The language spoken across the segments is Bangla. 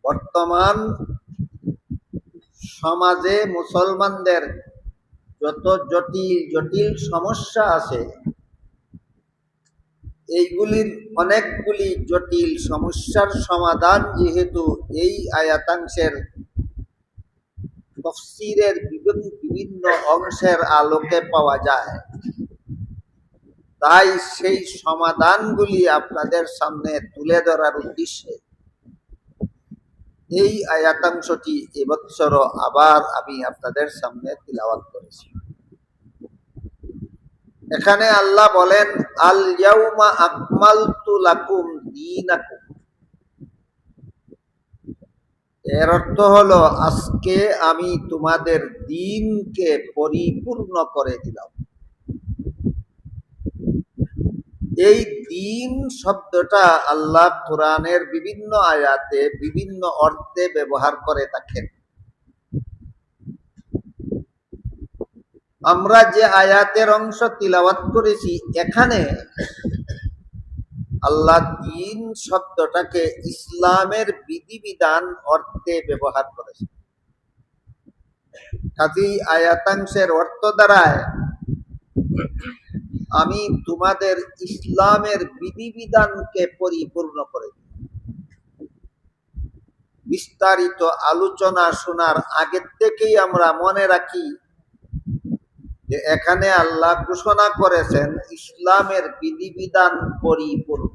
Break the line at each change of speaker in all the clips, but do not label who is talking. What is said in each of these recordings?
বর্তমান সমাজে মুসলমানদের যত জটিল জটিল সমস্যা আছে, এইগুলির অনেকগুলি জটিল সমস্যার সমাধান যেহেতু এই আয়াতাংশের তাফসীরের বিভিন্ন অংশের আলোকে পাওয়া যায়, তাই সেই সমাধানগুলি আপনাদের সামনে তুলে ধরার উদ্দেশ্যে এই আয়াতাংশটি এবছর আবার আমি আপনাদের সামনে তিলাওয়াত করেছি। এখানে আল্লাহ বলেন, আল ইয়াউমা আকমালতু লাকুম দীনাকুম। এর অর্থ হলো, আজকে আমি তোমাদের দ্বীনকে পরিপূর্ণ করে দিলাম। এই দ্বীন শব্দটা আল্লাহ কোরআনের বিভিন্ন আয়াতে বিভিন্ন অর্থে ব্যবহার করে থাকেন। আমরা যে আয়াতের অংশ তিলাওয়াত করেছি, এখানে আল্লাহ দ্বীন শব্দটাকে ইসলামের বিধিবিধান অর্থে ব্যবহার করেছে। কাজেই আয়াতাংশের অর্থ দ্বারায় আমি তোমাদের ইসলামের বিধিবিধানকে পরিপূর্ণ করে দিই। বিস্তারিত আলোচনা শোনার আগের থেকেই আমরা মনে রাখি যে এখানে আল্লাহ ঘোষণা করেছেন ইসলামের বিধিবিধান পরিপূর্ণ।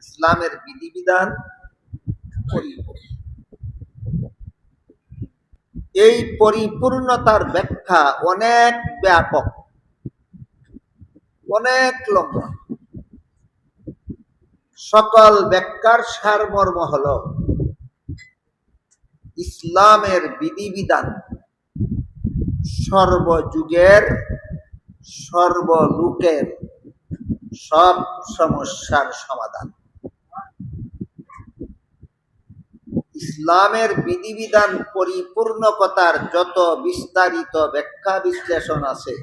ইসলামের বিধিবিধান পরিপূর্ণ। এই পরিপূর্ণতার ব্যাখ্যা অনেক ব্যাপক, অনেক লম্বা। সকল ব্যাখ্যার সারমর্ম হল, ইসলামের বিধিবিধান সর্বযুগের সর্বলোকের সব সমস্যার সমাধান। ইসলামের বিধিবিধান পরিপূর্ণতার যত বিস্তারিত ব্যাখ্যা বিশ্লেষণ আছে,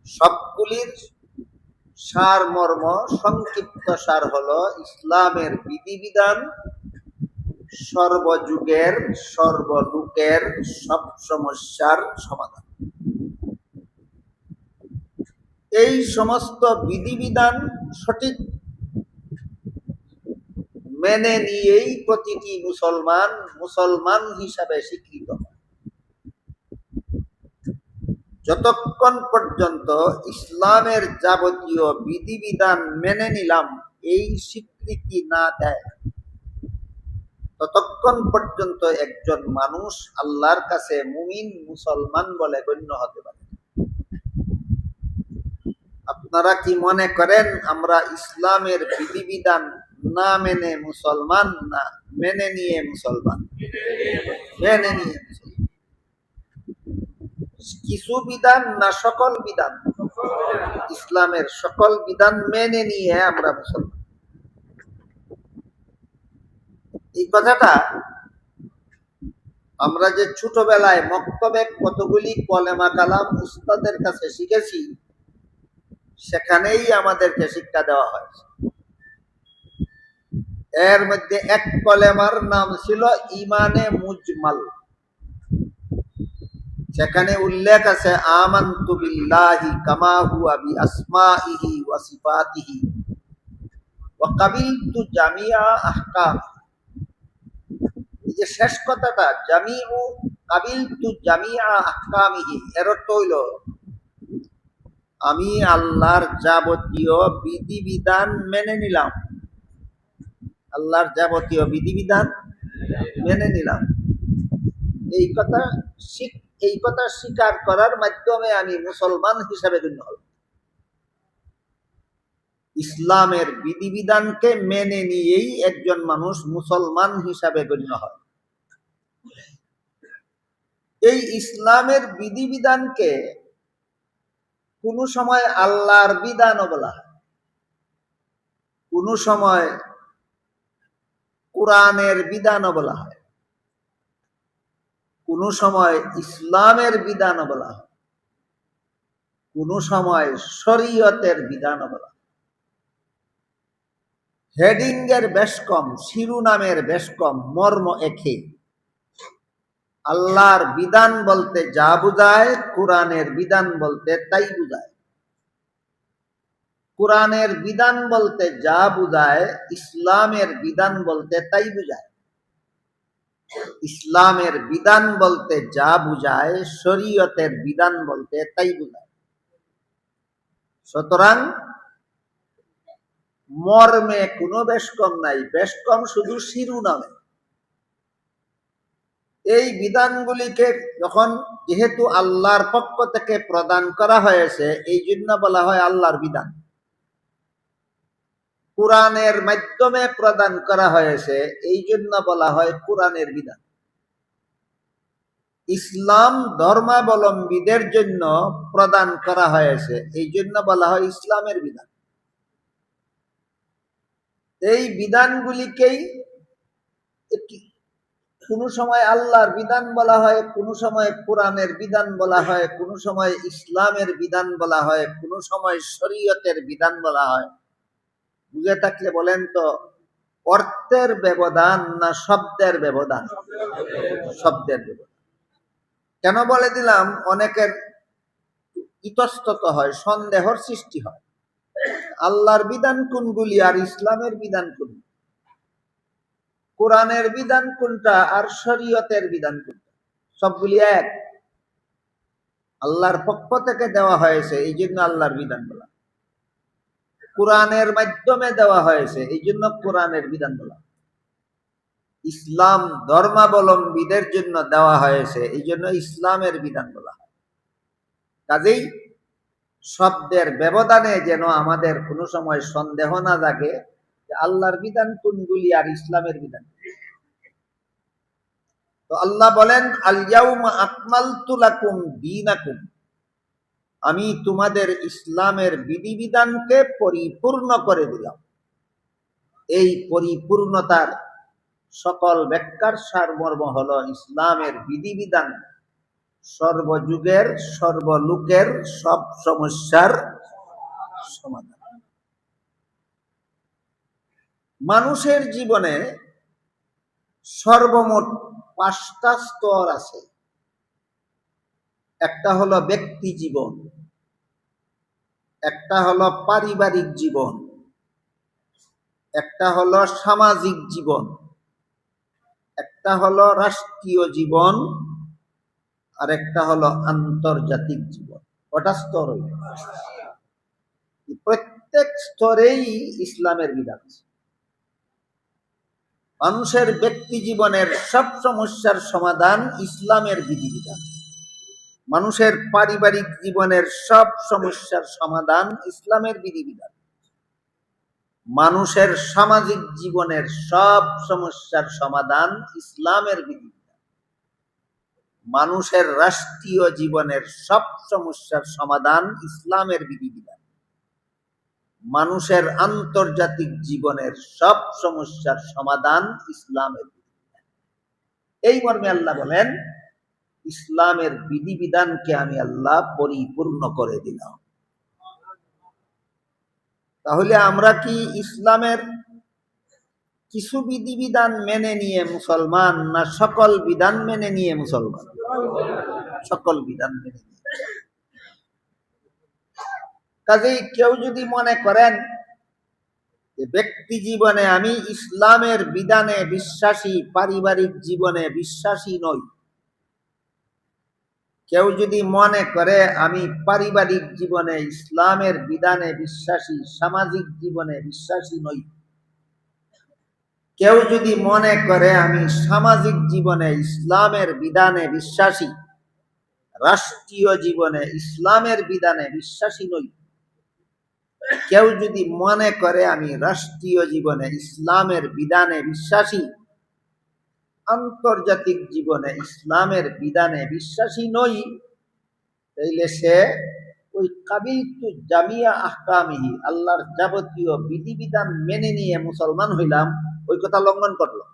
সবগুলির সারমর্ম সংক্ষিপ্ত সার হলো, ইসলামের বিধিবিধান সর্বযুগের সর্বলোকের সব সমস্যার সমাধান। এই সমস্ত বিধিবিধান সঠিক মেনে নিয়েই প্রতিটি মুসলমান মুসলমান হিসাবে স্বীকৃত হয়। যতক্ষণ পর্যন্ত ইসলামের যাবতীয় বিধিবিধান মেনে নিলাম এই স্বীকৃতি না দেয়, ততক্ষণ পর্যন্ত একজন মানুষ আল্লাহর কাছে মুমিন মুসলমান বলে গণ্য হতে পারে। আপনারা কি মনে করেন আমরা ইসলামের বিধিবিধান না মেনে মুসলমান, না মেনে নিয়ে মুসলমান? মেনে নিয়ে মুসলমান। কিছু বিধান না সকল বিধান? ইসলামের সকল বিধান মেনে নিয়ে আমরা মুসলমান। এই কথাটা আমরা যে ছোটবেলায় মক্তবে কতগুলি কলেমা কালাম উস্তাদের কাছে শিখেছি, সেখানেই আমাদেরকে শিক্ষা দেওয়া হয়েছে। এর মধ্যে এক কলেমার নাম ছিল ইমানে মুজমাল। সেখানে উল্লেখ আছে, আমানতু বিল্লাহি কামা হুয়া বিআসমাইহি ওয়া সিফাতিহি ওয়া কাবিলতু জামিআ আহকাম। এই যে শেষ কথাটা, জামিউ কাবিলতু জামিআ আহকামিহি, এর অর্থ হইল আমি আল্লাহর যাবতীয় বিধিবিধান মেনে নিলাম। আল্লাহর যাবতীয় বিধিবিধান মেনে নিলাম। এই কথা স্বীকার করার মাধ্যমে আমি মুসলমান হিসাবে গণ্য হলাম। ইসলামের বিধিবিধানকে মেনে নিয়েই একজন মানুষ মুসলমান হিসাবে গণ্য হয়। এই ইসলামের বিধিবিধানকে কোন সময় আল্লাহর বিধানও বলা হয়, কোন সময় কোরআনের বিধানও বলা হয়, কোন সময় ইসলামের বিধানও বলা হয়, কোন সময় শরীয়তের বিধানও বলা হয়। হেডিং এর বেশ কম, শিরোনামের বেশ কম, মর্ম একই। আল্লাহর বিধান বলতে যা বুঝায়, কোরআনের বিধান বলতে তাই বুঝায়। কোরআনের বিধান বলতে যা বুঝায়, ইসলামের বিধান বলতে তাই বুঝায়। ইসলামের বিধান বলতে যা বুঝায়, শরীয়তের বিধান বলতে তাই বুঝায়। সুতরাং মর্মে কোনো বেশ কম নাই, বেশ কম শুধু শিরোনামে। এই বিধানগুলিকে যখন যেহেতু আল্লাহর পক্ষ থেকে প্রদান করা হয়েছে, এই জন্য বলা হয় আল্লাহর বিধান। কোরআনের মাধ্যমে প্রদান করা হয়েছে, এই জন্য বলা হয় কোরআনের বিধান। ইসলাম ধর্মাবলম্বীদের জন্য প্রদান করা হয়েছে, এই জন্য বলা হয় ইসলামের বিধান। এই বিধানগুলিকেই কোনো সময় আল্লাহর বিধান বলা হয়, কোনো সময় কোরআনের বিধান বলা হয়, কোনো সময় ইসলামের বিধান বলা হয়, কোনো সময় শরীয়তের বিধান বলা হয়। বুঝে থাকলে বলেন তো, অর্থের ব্যবধান না শব্দের ব্যবধান? শব্দের ব্যবধান। কেন বলে দিলাম? অনেকের ইতস্তত হয়, সন্দেহর সৃষ্টি হয়। আল্লাহর বিধান কোনগুলি আর ইসলামের বিধান কোনগুলি, কোরআনের বিধান কোনটা আর শরীয়তের বিধান কোনটা? সবগুলি এক, আল্লাহর পক্ষ থেকে দেওয়া হয়েছে, এই জন্য আল্লাহর বিধান বলা। কোরআনের মাধ্যমে দেওয়া হয়েছে, এই জন্য কোরআনের বিধান বলা। ইসলাম ধর্মাবলম্বীদের জন্য দেওয়া হয়েছে, এই জন্য ইসলামের বিধান বলা। কাজেই শব্দের ব্যবধানে যেন আমাদের কোনো সময় সন্দেহ না জাগে যে আল্লাহর বিধান কোনগুলি আর ইসলামের বিধান। তো আল্লাহ বলেন, আল ইয়াউমা আকমালতু লাকুম দীনাকুম, আমি তোমাদের ইসলামের বিধিবিধানকে পরিপূর্ণ করে দিলাম। এই পরিপূর্ণতার সকল ব্যাখ্যার সারমর্ম হলো ইসলামের বিধিবিধান সর্বযুগের সর্বলোকের সব সমস্যার সমাধান। মানুষের জীবনে সর্বমোট 5টা স্তর আছে। একটা হলো ব্যক্তি জীবন, একটা হলো পারিবারিক জীবন, একটা হলো সামাজিক জীবন, একটা হলো রাষ্ট্রীয় জীবন, আর একটা হলো আন্তর্জাতিক জীবন। কটা স্তর? প্রত্যেক স্তরেই ইসলামের বিধান আছে। মানুষের ব্যক্তি জীবনের সব সমস্যার সমাধান ইসলামের বিধিবিধান। মানুষের পারিবারিক জীবনের সব সমস্যার সমাধান ইসলামের বিধিবিধান। মানুষের সামাজিক জীবনের সব সমস্যার সমাধান ইসলামের বিধিবিধান। মানুষের রাষ্ট্রীয় জীবনের সব সমস্যার সমাধান ইসলামের বিধিবিধান। মানুষের আন্তর্জাতিক জীবনের সব সমস্যার সমাধান ইসলামের বিধিবিধান। এই মর্মে আল্লাহ বলেন, ইসলামের বিধিবিধানকে আমি আল্লাহ পরিপূর্ণ করে দিলাম। তাহলে আমরা কি ইসলামের কিছু বিধিবিধান মেনে নিয়ে মুসলমান, না সকল বিধান মেনে নিয়ে মুসলমান? সকল বিধান মেনে নিয়ে। কাজেই কেউ যদি মনে করেন যে ব্যক্তি জীবনে আমি ইসলামের বিধানে বিশ্বাসী, পারিবারিক জীবনে বিশ্বাসী নই, কেউ যদি মনে করে আমি পারিবারিক জীবনে ইসলামের বিধানে বিশ্বাসী, সামাজিক জীবনে বিশ্বাসী নই, কেউ যদি মনে করে আমি সামাজিক জীবনে ইসলামের বিধানে বিশ্বাসী, রাষ্ট্রীয় জীবনে ইসলামের বিধানে বিশ্বাসী নই, কেউ যদি মনে করে আমি রাষ্ট্রীয় জীবনে ইসলামের বিধানে বিশ্বাসী, আন্তর্জাতিক জীবনে ইসলামের বিধানে বিশ্বাসী নই, তাইলে সে ওই কাবিলতু জামিয়া আহকামিহি, আল্লাহর যাবতীয় বিধিবিধান মেনে নিয়ে মুসলমান হইলাম, ওই কথা লঙ্ঘন করলো।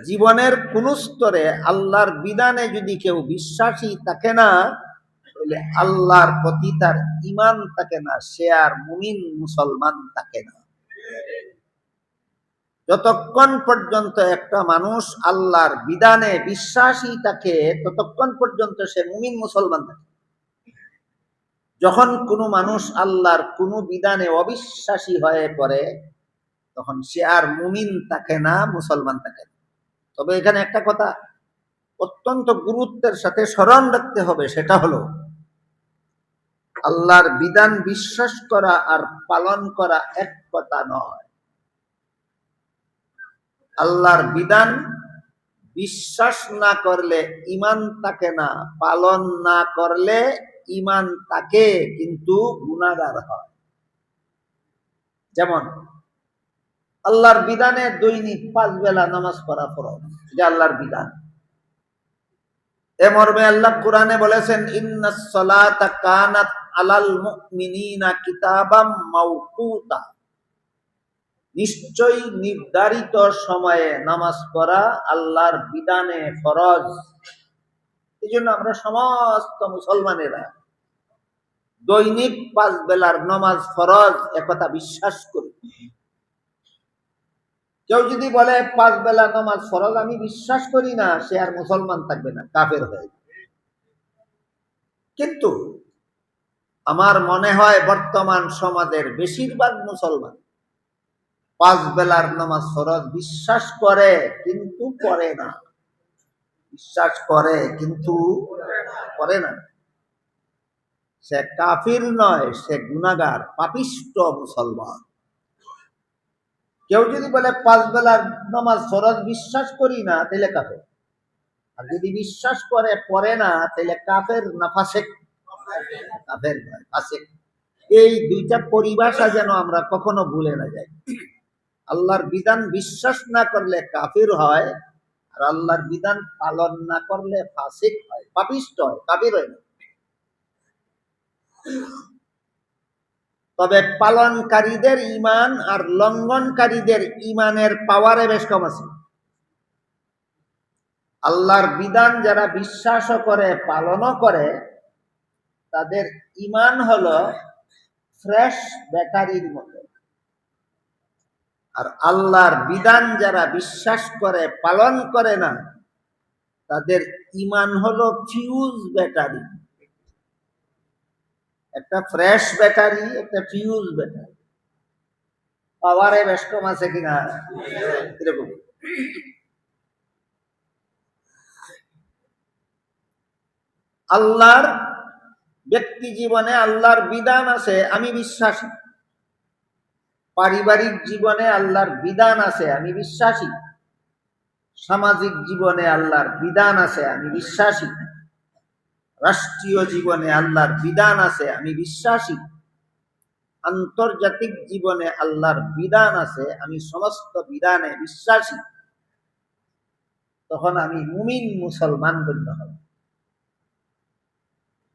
জীবনের কোন স্তরে আল্লাহর বিধানে যদি কেউ বিশ্বাসী থাকে না, তাহলে আল্লাহর প্রতি তার ঈমান থাকে না, সে আর মুমিন মুসলমান থাকে না। যতক্ষণ পর্যন্ত একটা মানুষ আল্লাহর বিধানে বিশ্বাসী থাকে ততক্ষণ পর্যন্ত সে মুমিন মুসলমান থাকে। যখন কোনো মানুষ আল্লাহর কোনো বিধানে অবিশ্বাসী হয়ে পড়ে তখন সে আর মুমিন থাকে না, মুসলমান থাকে না। তবে এখানে একটা কথা অত্যন্ত গুরুত্বের সাথে স্মরণ রাখতে হবে, সেটা হলো আল্লাহর বিধান বিশ্বাস করা আর পালন করা এক কথা নয়। আল্লাহর বিধান বিশ্বাস না করলে ঈমান থাকে না, পালন না করলে ঈমান থাকে কিন্তু গুনাহগার হয়। যেমন আল্লাহর বিধানে দৈনিক 5 বেলা নামাজ পড়া ফরজ, এটা আল্লাহর বিধান। এ মর্মে আল্লাহ কোরআনে বলেছেন, ইন্নাস সালাতা কানাত আলাল মুমিনিনা কিতাবাম মাওকুতা, নিশ্চয়ই নির্ধারিত সময়ে নামাজ পড়া আল্লাহর বিধানে ফরজ। এই জন্য আমরা সমস্ত মুসলমানেরা দৈনিক 5 বেলার নামাজ ফরজ একথা বিশ্বাস করি। কেউ যদি বলে 5 বেলা নামাজ ফরজ আমি বিশ্বাস করি না, সে আর মুসলমান থাকবে না, কাফের হয়ে যাবে। কিন্তু আমার মনে হয় বর্তমান সমাজের বেশিরভাগ মুসলমান 5 বেলার নামাজ ফরজ বিশ্বাস করে কিন্তু পড়ে না। বিশ্বাস করে কিন্তু পড়ে না। সে কাফির নয়, সে গুনাহগার, পাপিষ্ঠ মুসলমান। কেউ যদি বলে 5 বেলার নামাজ ফরজ বিশ্বাস করি না, তাহলে কাফের। আর যদি বিশ্বাস করে পড়ে না, তাহলে কাফের না ফাসিক? কাফের নয়, ফাসিক। এই দুইটা পরিভাষা যেন আমরা কখনো ভুলে না যাই। আল্লাহর বিধান বিশ্বাস না করলে কাফির হয়, আর আল্লাহর বিধান পালন না করলে ফাসিক হয়, পাপিষ্ঠ হয়, কাফির হয় না। তবে পালনকারীদের ঈমান আর লঙ্ঘনকারীদের ঈমানের পাওয়ারে বেশ কম আছে। আল্লাহর বিধান যারা বিশ্বাসও করে পালনও করে তাদের ঈমান হলো ফ্রেশ ব্যাটারির মতো। আর আল্লাহর বিধান যারা বিশ্বাস করে পালন করে না তাদের ঈমান হলো ফিউজ ব্যাটারি। একটা ফ্রেশ ব্যাটারি, একটা ফিউজ ব্যাটারি, পাওয়ারে বেশ কম আছে কিনা এরকম। আল্লাহর ব্যক্তি জীবনে আল্লাহর বিধান আছে, আমি বিশ্বাসী। পারিবারিক জীবনে আল্লাহর বিধান আছে, আমি বিশ্বাসী। সামাজিক জীবনে আল্লাহর বিধান আছে, আমি বিশ্বাসী। রাষ্ট্রীয় জীবনে আল্লাহর বিধান আছে, আমি বিশ্বাসী। আন্তর্জাতিক জীবনে আল্লাহর বিধান আছে, আমি সমস্ত বিধানে বিশ্বাসী। তখন আমি মুমিন মুসলমান গণ্য হব।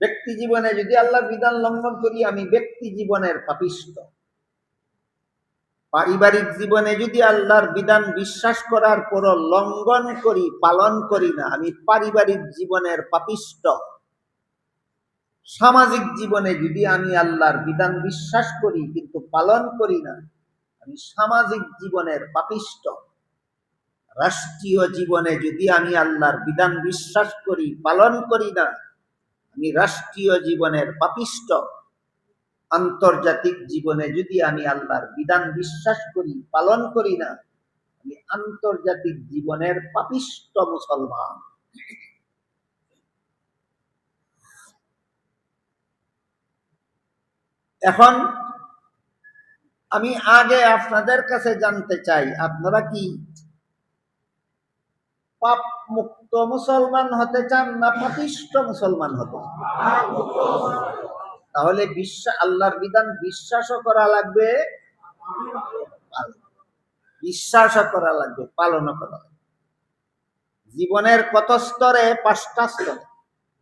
ব্যক্তি জীবনে যদি আল্লাহর বিধান লঙ্ঘন করি, আমি ব্যক্তি জীবনের পাপিষ্ঠ। পারিবারিক জীবনে যদি আল্লাহর বিধান বিশ্বাস করার পরও লঙ্ঘন করি, পালন করি না, আমি পারিবারিক জীবনের পাপিষ্ঠ। সামাজিক জীবনে যদি আমি আল্লাহর বিধান বিশ্বাস করি কিন্তু পালন করি না, আমি সামাজিক জীবনের পাপিষ্ঠ। রাষ্ট্রীয় জীবনে যদি আমি আল্লাহর বিধান বিশ্বাস করি পালন করি না, আমি রাষ্ট্রীয় জীবনের পাপিষ্ঠ। আন্তর্জাতিক জীবনে যদি আমি আল্লাহর বিধান বিশ্বাস করি পালন করি না, আমি আন্তর্জাতিক জীবনের পাপিষ্ঠ মুসলমান। এখন আমি আগে আপনাদের কাছে জানতে চাই, আপনারা কি পাপ মুক্ত মুসলমান হতে চান না পাপিষ্ঠ মুসলমান হতে? তাহলে আল্লাহর বিধান বিশ্বাসও করা লাগবে, বিশ্বাসও করা লাগবে, পালনও করা লাগবে। জীবনের কত স্তরে? 5টা স্তরে।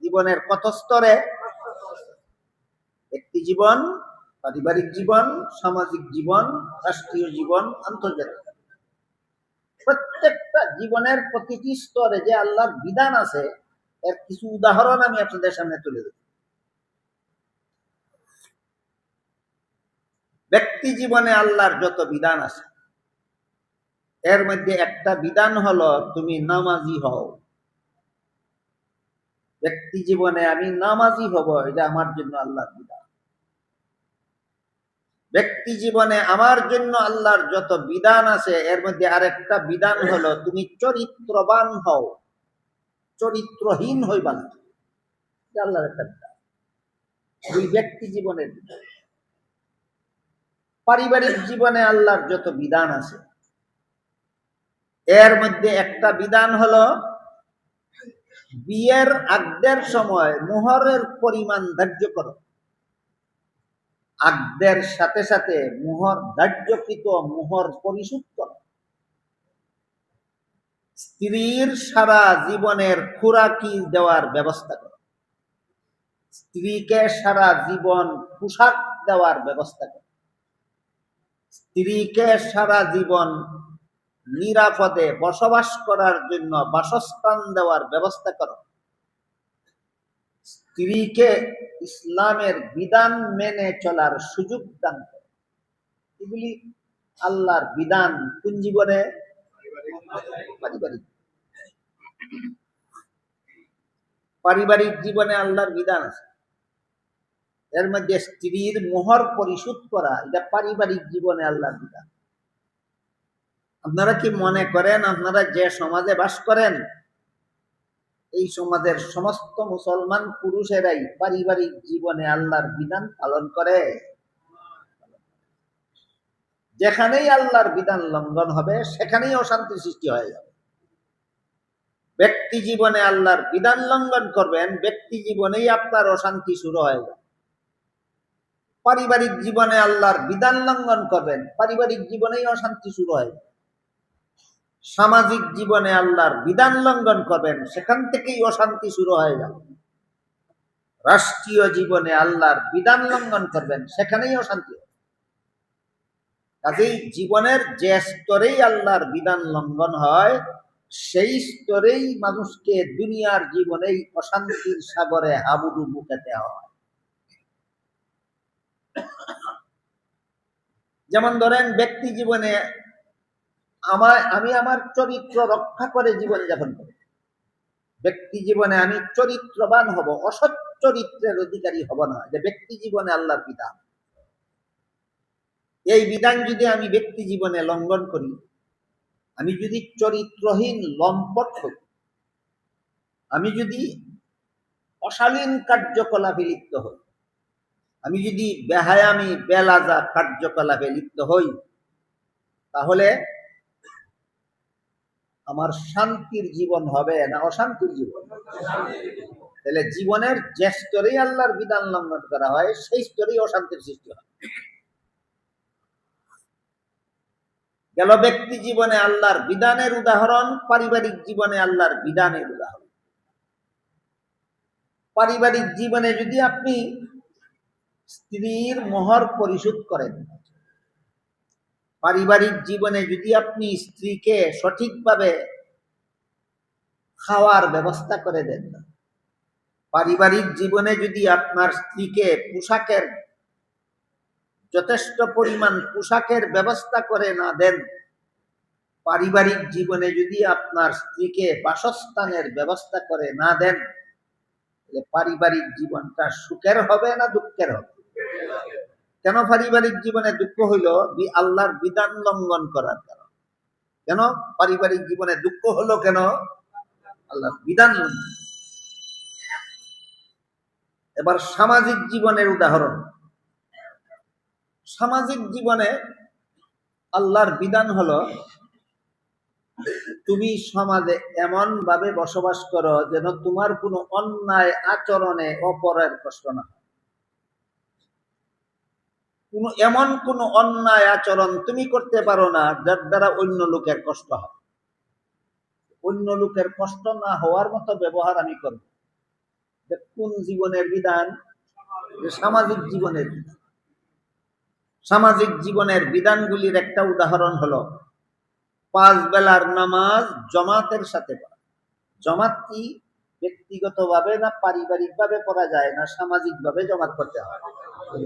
জীবনের কত স্তরে? ব্যক্তি জীবন, পারিবারিক জীবন, সামাজিক জীবন, রাষ্ট্রীয় জীবন, আন্তর্জাতিক। প্রত্যেকটা জীবনের প্রতিটি স্তরে যে আল্লাহর বিধান আছে এর কিছু উদাহরণ আমি আপনাদের সামনে তুলে দেব। ব্যক্তি জীবনে আল্লাহর যত বিধান আছে এর মধ্যে একটা বিধান হলো তুমি নামাজি হও। ব্যক্তি জীবনে আমি নামাজি হব, এটা আমার জন্য আল্লাহর বিধান। ব্যক্তি জীবনে আমার জন্য আল্লাহর যত বিধান আছে এর মধ্যে আরেকটা বিধান হলো তুমি চরিত্রবান হও, চরিত্রহীন হইবা না। আল্লাহর একটা বিধান, দুই ব্যক্তি জীবনের বিধান। পারিবারিক জীবনে আল্লাহর যত বিধান আছে এর মধ্যে একটা বিধান হলো বিয়ের আগদের সময় মোহরের পরিমাণ ধার্য করো। আগদের সাথে সাথে মোহর ধার্যকৃত মোহর পরিশোধ করো। স্ত্রীর সারা জীবনের খোরাকি দেওয়ার ব্যবস্থা করো। স্ত্রীকে সারা জীবন পোশাক দেওয়ার ব্যবস্থা করো। স্ত্রীকে সারা জীবন নিরাপদে বসবাস করার জন্য বাসস্থান দেওয়ার ব্যবস্থা করো। স্ত্রীকে ইসলামের বিধান মেনে চলার সুযোগ দান করো। এগুলি আল্লাহর বিধান কোন জীবনে? পারিবারিক। পারিবারিক জীবনে আল্লাহর বিধান আছে, এর মধ্যে স্ত্রীর মোহর পরিশোধ করা, এটা পারিবারিক জীবনে আল্লাহর বিধান। আপনারা কি মনে করেন আপনারা যে সমাজে বাস করেন এই সমাজের সমস্ত মুসলমান পুরুষেরাই পারিবারিক জীবনে আল্লাহর বিধান পালন করে? যেখানেই আল্লাহর বিধান লঙ্ঘন হবে সেখানেই অশান্তি সৃষ্টি হয়ে যাবে। ব্যক্তি জীবনে আল্লাহর বিধান লঙ্ঘন করবেন, ব্যক্তি জীবনেই আপনার অশান্তি শুরু হয়ে যাবে। পারিবারিক জীবনে আল্লাহর বিধান লঙ্ঘন করবেন, পারিবারিক জীবনেই অশান্তি শুরু হয়ে যাবে। সামাজিক জীবনে আল্লাহর বিধান লঙ্ঘন করবেন, সেখান থেকেই অশান্তি শুরু হয়ে যাবে। রাষ্ট্রীয় জীবনে আল্লাহর বিধান লঙ্ঘন করবেন, সেখানেই অশান্তি হবে। কাজেই জীবনের যে স্তরেই আল্লাহর বিধান লঙ্ঘন হয় সেই স্তরেই মানুষকে দুনিয়ার জীবনেই অশান্তির সাগরে হাবুডুবু খেতে হয়। যেমন ধরেন ব্যক্তি জীবনে আমি আমার চরিত্র রক্ষা করে জীবন যাপন করি। ব্যক্তি জীবনে আমি চরিত্রবান হব, অসৎ চরিত্রের অধিকারী হব না, যে ব্যক্তি জীবনে আল্লাহর বিধান। এই বিধান যদি আমি ব্যক্তি জীবনে লঙ্ঘন করি, আমি যদি চরিত্রহীন লম্পট হই, আমি যদি অশালীন কার্যকলাপে লিপ্ত হই, আমি যদি বেহায়ামি বেলাজা কার্যকলাপে লিপ্ত হই, তাহলে আমার শান্তির জীবন হবে না অশান্তির জীবন? তাহলে জীবনের যে স্তরেই আল্লাহর বিধান লঙ্ঘন করা হয় সেই স্তরেই অশান্তির সৃষ্টি হয়। গেল ব্যক্তি জীবনে আল্লাহর বিধানের উদাহরণ, পারিবারিক জীবনে আল্লাহর বিধানের উদাহরণ। পারিবারিক জীবনে যদি আপনি স্ত্রীর মোহর পরিশোধ করেন, পারিবারিক জীবনে যদি আপনি স্ত্রীকে সঠিকভাবে খাওয়ার ব্যবস্থা করে দেন, পারিবারিক জীবনে যদি আপনার স্ত্রীকে পোশাকের যথেষ্ট পরিমাণ পোশাকের ব্যবস্থা করে না দেন, পারিবারিক জীবনে যদি আপনার স্ত্রীকে বাসস্থানের ব্যবস্থা করে না দেন, তাহলে পারিবারিক জীবনটা সুখের হবে না দুঃখের হবে? কেন পারিবারিক জীবনে দুঃখ হইল? আল্লাহর বিধান লঙ্ঘন করার কারণ। কেন পারিবারিক জীবনে দুঃখ হলো? কেন? আল্লাহর বিধান লঙ্ঘন। এবার সামাজিক জীবনের উদাহরণ। সামাজিক জীবনে আল্লাহর বিধান হলো তুমি সমাজে এমন ভাবে বসবাস করো যেন তোমার কোনো অন্যায় আচরণে অপরের কষ্ট না হয়। এমন কোন অন্যায় আচরণ তুমি করতে পারো না যার দ্বারা অন্য লোকের কষ্ট হয়। অন্য লোকের কষ্ট না হওয়ার মতো ব্যবহার আমি করব। কোন জীবনের বিধান? সামাজিক জীবনের বিধান। সামাজিক জীবনের বিধানগুলির একটা উদাহরণ হলো 5 বেলার নামাজ জামাতের সাথে পড়া। জামাত কি ব্যক্তিগতভাবে না পারিবারিকভাবে পড়া যায়, না সামাজিকভাবে জামাত করতে হয়?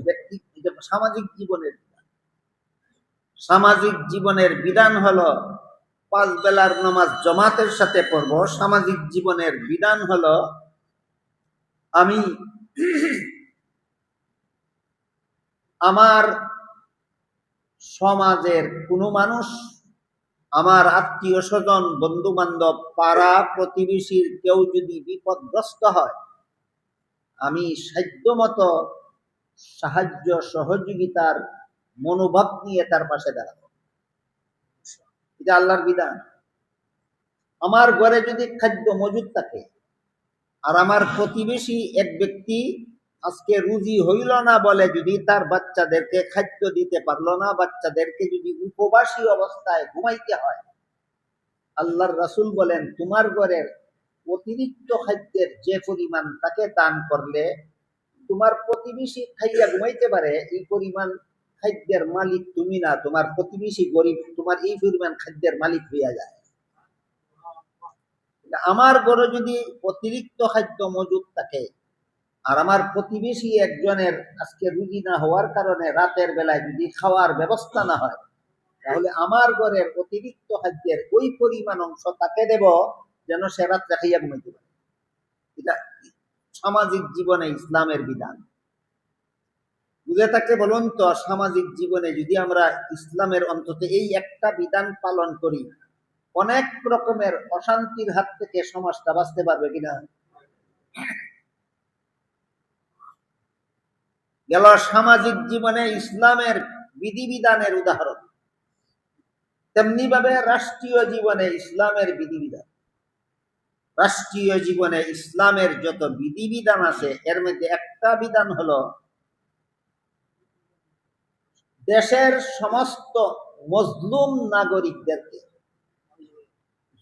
ব্যক্তি সামাজিক জীবনের বিধান। সামাজিক জীবনের বিধান হলো 5 বেলার নামাজ জামাতের সাথে পড়ব। সামাজিক জীবনের বিধান হলো আমি আমার সমাজের কোনো মানুষ, আমার আত্মীয় স্বজন, বন্ধু বান্ধব, পাড়া প্রতিবেশীর কেউ যদি বিপদগ্রস্ত হয়, আমি সাধ্যমতো সাহায্য সহযোগিতার মনোভাব নিয়ে তার পাশে দাঁড়াবো। এটা আল্লাহর বিধান। আমার ঘরে যদি খাদ্য মজুদ থাকে আর আমার প্রতিবেশী এক ব্যক্তি আজকে রুজি হইল না বলে যদি তার বাচ্চাদেরকে খাদ্য দিতে পারলো না, বাচ্চাদেরকে যদি উপবাসী অবস্থায় ঘুমাইতে হয়, আল্লাহর রাসূল বলেন তোমার ঘরের অতিরিক্ত খাদ্যের যে পরিমাণ তাকে দান করলে তোমার প্রতিবেশী খাইয়া ঘুমাইতে পারে, এই পরিমাণ খাদ্যের মালিক তুমি না, তোমার প্রতিবেশী গরিব তোমার এই পরিমাণ খাদ্যের মালিক হইয়া যায়। আমার ঘরে যদি অতিরিক্ত খাদ্য মজুদ থাকে আর আমার প্রতিবেশী একজনের আজকে রুজি না হওয়ার কারণে রাতের বেলায় যদি খাওয়ার ব্যবস্থা না হয়, তাহলে আমার ঘরের অতিরিক্ত খাদ্যের ওই পরিমাণ অংশ তাকে দেব যেন সে রাত্রে খাইয়া ঘুমাইতে পারে। এটা সামাজিক জীবনে ইসলামের বিধান। বুঝে থাকলে বলুন তো, সামাজিক জীবনে যদি আমরা ইসলামের অন্তত এই একটা বিধান পালন করি, অনেক রকমের অশান্তির হাত থেকে সমাজটা বাঁচতে পারবে কিনা? গেল সামাজিক জীবনে ইসলামের বিধিবিধানের উদাহরণ, তেমনি ভাবে রাষ্ট্রীয় জীবনে ইসলামের বিধিবিধান। রাষ্ট্রীয় জীবনে ইসলামের যত বিধিবিধান আছে এর মধ্যে একটা বিধান হলো দেশের সমস্ত মজলুম নাগরিকদেরকে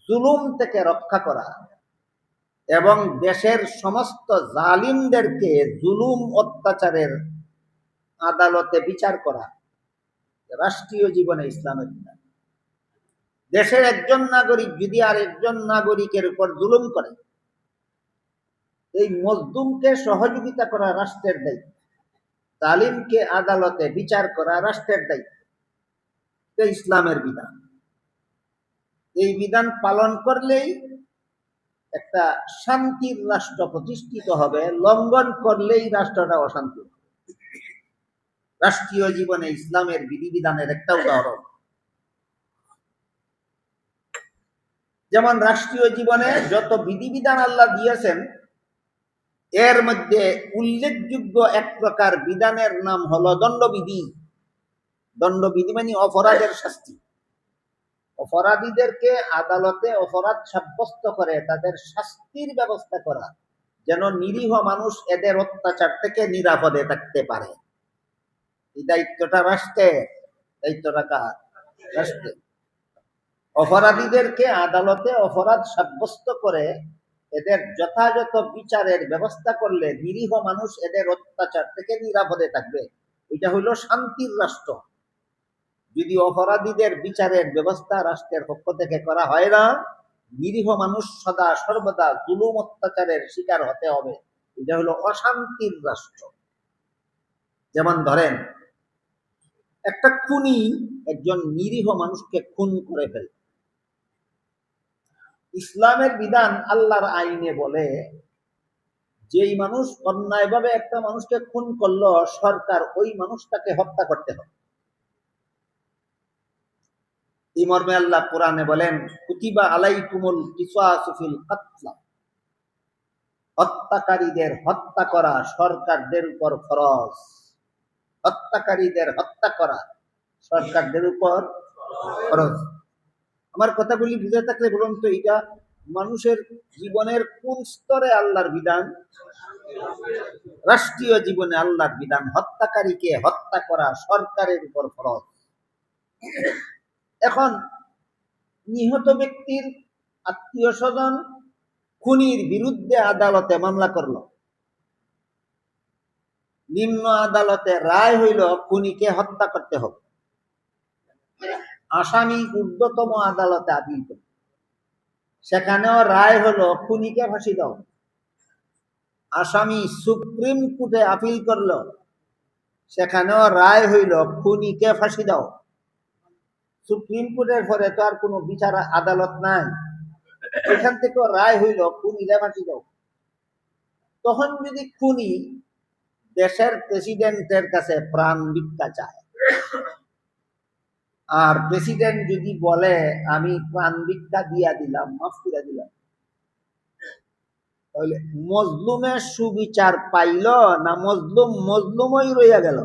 জুলুম থেকে রক্ষা করা এবং দেশের সমস্ত জালিমদেরকে জুলুম অত্যাচারের আদালতে বিচার করা রাষ্ট্রীয় জীবনে ইসলামের বিধান। দেশের একজন নাগরিক যদি আর একজন নাগরিকের উপর জুলুম করে, এই মজলুমকে সহযোগিতা করা রাষ্ট্রের দায়িত্ব, জালিমকে আদালতে বিচার করা রাষ্ট্রের দায়িত্ব। ইসলামের বিধান। এই বিধান পালন করলেই একটা শান্তির রাষ্ট্র প্রতিষ্ঠিত হবে, লঙ্ঘন করলেই রাষ্ট্রটা অশান্তি। রাষ্ট্রীয় জীবনে ইসলামের বিধিবিধানের একটা উদাহরণ, যেমন রাষ্ট্রীয় জীবনে যত বিধিবিধান আল্লাহ দিয়েছেন এর মধ্যে উল্লেখযোগ্য এক প্রকার বিধানের নাম হলো দণ্ডবিধি। দণ্ডবিধি মানে অপরাধের শাস্তি। অপরাধীদেরকে আদালতে অপরাধ সাব্যস্ত করে তাদের শাস্তির ব্যবস্থা করা, যেন নিরীহ মানুষ এদের অত্যাচার থেকে নিরাপদে থাকতে পারে। এই দায়িত্বটা রাষ্ট্রের। দায়িত্বটা কার? রাষ্ট্রের। অপরাধীদেরকে আদালতে অপরাধ সাব্যস্ত করে এদের যথাযথ বিচারের ব্যবস্থা করলে নিরীহ মানুষ এদের অত্যাচার থেকে নিরাপদে থাকবে। এটা হলো শান্তির রাষ্ট্র। যদি অপরাধীদের বিচারের ব্যবস্থা রাষ্ট্রের পক্ষ থেকে করা হয় না, নিরীহ মানুষ সদা সর্বদা জুলুম অত্যাচারের শিকার হতে হবে। এটা হলো অশান্তির রাষ্ট্র। যেমন ধরেন একটা খুনি একজন নিরীহ মানুষকে খুন করে ফেলে, ইসলামের বিধান আল্লাহর আইনে বলে যেই মানুষ অন্যায়ভাবে একটা মানুষকে খুন করলো, সরকার ওই মানুষটাকে হত্যা করতে হবে। এই মর্মে আল্লাহ কোরআনে বলেন কুতিবা আলাইকুমুল কিসাসু ফিল কাতলা, হত্যাকারীদের হত্যা করা সরকারদের উপর ফরজ। হত্যাকারীদের হত্যা করা সরকারদের উপর ফরজ। আমার কথাগুলি বুঝে থাকলে বলুন তো, এটা মানুষের জীবনের কোন স্তরে আল্লাহর বিধান? রাষ্ট্রীয় জীবনে আল্লাহর বিধান হত্যাকারীকে হত্যা করা সরকারের উপর ফরজ। এখন নিহত ব্যক্তির আত্মীয় স্বজন খুনির বিরুদ্ধে আদালতে মামলা করল, নিম্ন আদালতে রায় হইল খুনিকে হত্যা করতে হবে। আসামি ঊর্ধ্বতম আদালতে আপিল করল, সেখানেও রায় হলো খুনিকে ফাঁসি দাও। আসামি সুপ্রিম কোর্টে আপিল করল, সেখানেও রায় হইল খুনিকে ফাঁসি দাও। সুপ্রিম কোর্টের পরে তো আর কোনো বিচার আদালত নাই, এখান থেকে রায় হইল খুনিরা ফাঁসি দাও। তখন যদি খুনি দেশের প্রেসিডেন্টের কাছে প্রাণ ভিক্ষা চায়, আর প্রেসিডেন্ট যদি বলে আমি প্রাণ ভিক্ষা দিয়া দিলাম, মাফ করে দিলাম, তাহলে মজলুমের সুবিচার পাইল না মজলুম মজলুমই রইয়া গেল?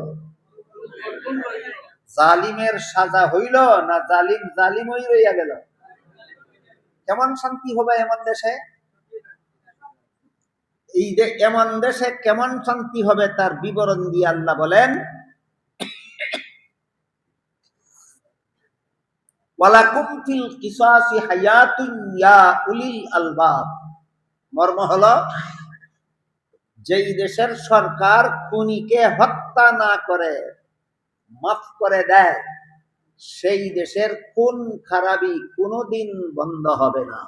জালিমের সাজা হইল না জালিম জালিমই রইয়া গেল? কেমন শান্তি হবে এমন দেশে? এই যে এমন দেশে কেমন শান্তি হবে তার বিবরণ দিয়ে আল্লাহ বলেন, ওয়ালাকুম ফিল কিসাসি হায়াতুন ইয়া উলিল আলবাব। মর্ম হলো, যেই দেশের সরকার খুনিকে হত্যা না করে মাফ করে দেয়, সেই দেশের খুন খারাপি কোনোদিন বন্ধ হবে না।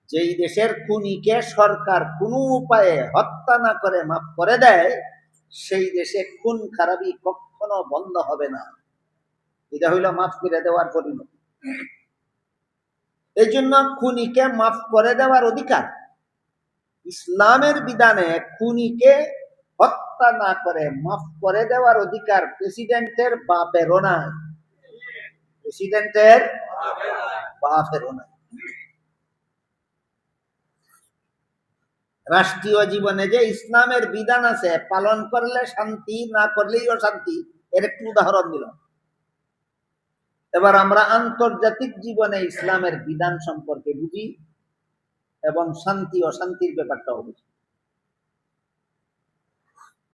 যেই দেশের খুনিকে সরকার কোনো উপায়ে হত্যা না করে মাফ করে দেয়, সেই দেশে খুন খারাপি কখনো বন্ধ হবে না। এটা হইল মাফ করে দেওয়ার পরিণতি। এই জন্য খুনিকে মাফ করে দেওয়ার অধিকার ইসলামের বিধানে, খুনিকে হত্যা না করে মাফ করে দেওয়ার অধিকার প্রেসিডেন্টের বাপেরও নাই, প্রেসিডেন্টের বাপেরও নাই। রাষ্ট্রীয় জীবনে যে ইসলামের বিধান আছে, পালন করলে শান্তি, না করলেই অশান্তি, এর একটু উদাহরণ দিলাম। এবার আমরা আন্তর্জাতিক জীবনে ইসলামের বিধান সম্পর্কে বুঝি এবং শান্তি অশান্তির ব্যাপারটাও বুঝি।